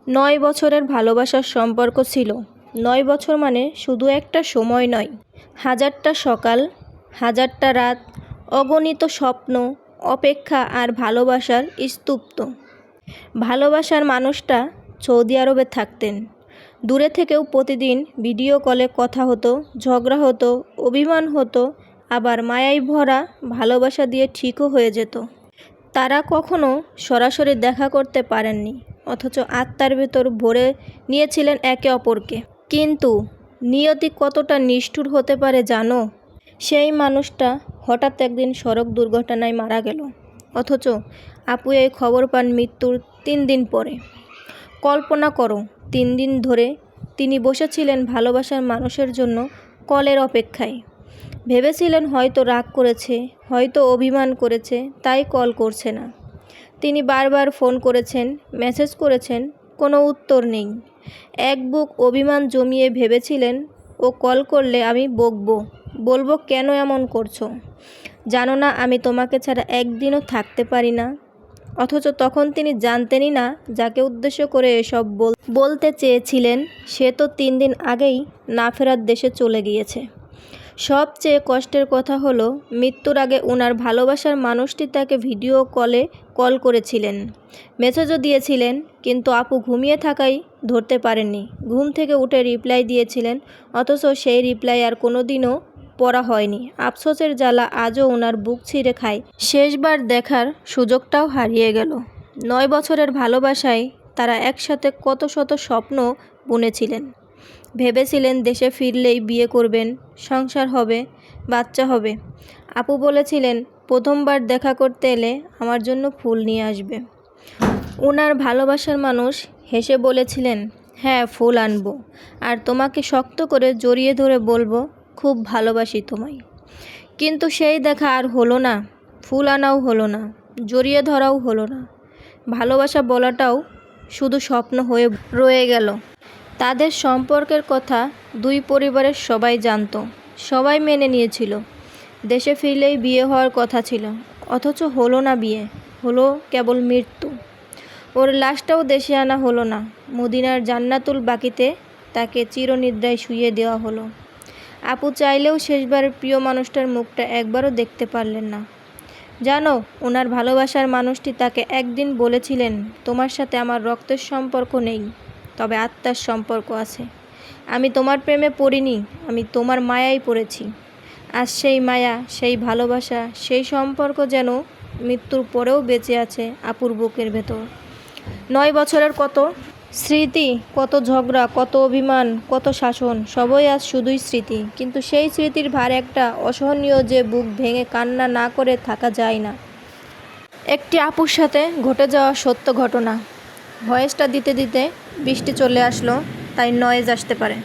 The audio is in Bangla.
৯ বছরের ভালোবাসার সম্পর্ক ছিল। ৯ বছর মানে শুধু একটা সময় নয়, হাজারটা সকাল, হাজারটা রাত, অগণিত স্বপ্ন, অপেক্ষা আর ভালোবাসার স্তূপ। ভালোবাসার মানুষটা সৌদি আরবে থাকতেন। দূরে থেকেও প্রতিদিন ভিডিও কলে কথা হতো, ঝগড়া হতো, অভিমান হতো, আবার মায়ায় ভরা ভালোবাসা দিয়ে ঠিকও হয়ে যেত। তারা কখনো সরাসরি দেখা করতে পারেননি, অথচ আত্মার ভেতর ভরে নিয়েছিলেন একে অপরকে। কিন্তু নিয়তি কতটা নিষ্ঠুর হতে পারে জানো? সেই মানুষটা হঠাৎ একদিন সড়ক দুর্ঘটনায় মারা গেল, অথচ আপু এই খবর পান মৃত্যুর 3 দিন পরে। কল্পনা করো, 3 দিন ধরে তিনি বসেছিলেন ভালোবাসার মানুষের জন্য কলের অপেক্ষায়। ভেবেছিলেন হয়তো রাগ করেছে, হয়তো অভিমান করেছে, তাই কল করছে না। তিনি বারবার ফোন করেছেন, মেসেজ করেছেন, কোনো উত্তর নেই। এক বুক অভিমান জমিয়ে ভেবেছিলেন ও কল করলে আমি বলবো কেন এমন করছো, জানো না আমি তোমাকে ছাড়া একদিনও থাকতে পারি না। অথচ তখন তিনি জানতেনই না যাকে উদ্দেশ্য করে এসব বলতে চেয়েছিলেন সে তো 3 দিন আগেই না ফেরার দেশে চলে গিয়েছে। সবচেয়ে কষ্টের কথা হলো, মৃত্যুর আগে ওনার ভালোবাসার মানুষটি তাকে ভিডিও কল করেছিলেন, মেসেজও দিয়েছিলেন, কিন্তু আপু ঘুমিয়ে থাকায় ধরতে পারেননি। ঘুম থেকে উঠে রিপ্লাই দিয়েছিলেন, অথচ সেই রিপ্লাই আর কোনোদিনও পড়া হয়নি। আফসোসের জ্বালা আজও ওনার বুক ছিঁড়ে খায়। শেষবার দেখার সুযোগটাও হারিয়ে গেল। 9 বছরের ভালোবাসায় তারা একসাথে কত শত স্বপ্ন বুনেছিলেন। ভেবেছিলেন দেশে ফিরলেই বিয়ে করবেন, সংসার হবে, বাচ্চা হবে। আপু বলেছিলেন প্রথমবার দেখা করতে এলে আমার জন্য ফুল নিয়ে আসবে। ওনার ভালোবাসার মানুষ হেসে বলেছিলেন, হ্যাঁ ফুল আনবো, আর তোমাকে শক্ত করে জড়িয়ে ধরে বলবো খুব ভালোবাসি তোমায়। কিন্তু সেই দেখা আর হলো না। ফুল আনাও হলো না, জড়িয়ে ধরাও হলো না। ভালোবাসা বলাটাও শুধু স্বপ্ন হয়ে রয়ে গেল। তাদের সম্পর্কের কথা 2 পরিবারের সবাই জানত, সবাই মেনে নিয়েছিল। দেশে ফিরলেই বিয়ে হওয়ার কথা ছিল, অথচ হলো না বিয়ে, হলো কেবল মৃত্যু। ওর লাশটাও দেশে আনা হলো না। মদিনার জান্নাতুল বাকিতে তাকে চিরনিদ্রায় শুইয়ে দেওয়া হলো। আপু চাইলেও শেষবার প্রিয় মানুষটার মুখটা একবারও দেখতে পারলেন না। জানো, ওনার ভালোবাসার মানুষটি তাকে একদিন বলেছিলেন, তোমার সাথে আমার রক্তের সম্পর্ক নেই, তবে আত্মার সম্পর্ক আছে। আমি তোমার প্রেমে পড়িনি, আমি তোমার মায়ায় পড়েছি। আজ সেই মায়া, সেই ভালোবাসা, সেই সম্পর্ক যেন মৃত্যুর পরেও বেঁচে আছে আপুর বুকের ভেতর। 9 বছরের কত স্মৃতি, কত ঝগড়া, কত অভিমান, কত শাসন, সবই আজ শুধুই স্মৃতি। কিন্তু সেই স্মৃতির ভার একটা অসহনীয় যে বুক ভেঙে কান্না না করে থাকা যায় না। একটি আপুর সাথে ঘটে যাওয়া সত্য ঘটনা। ভয়েসটা দিতে দিতে বৃষ্টি চলে আসলো, তাই নয়েজ আসতে পারে।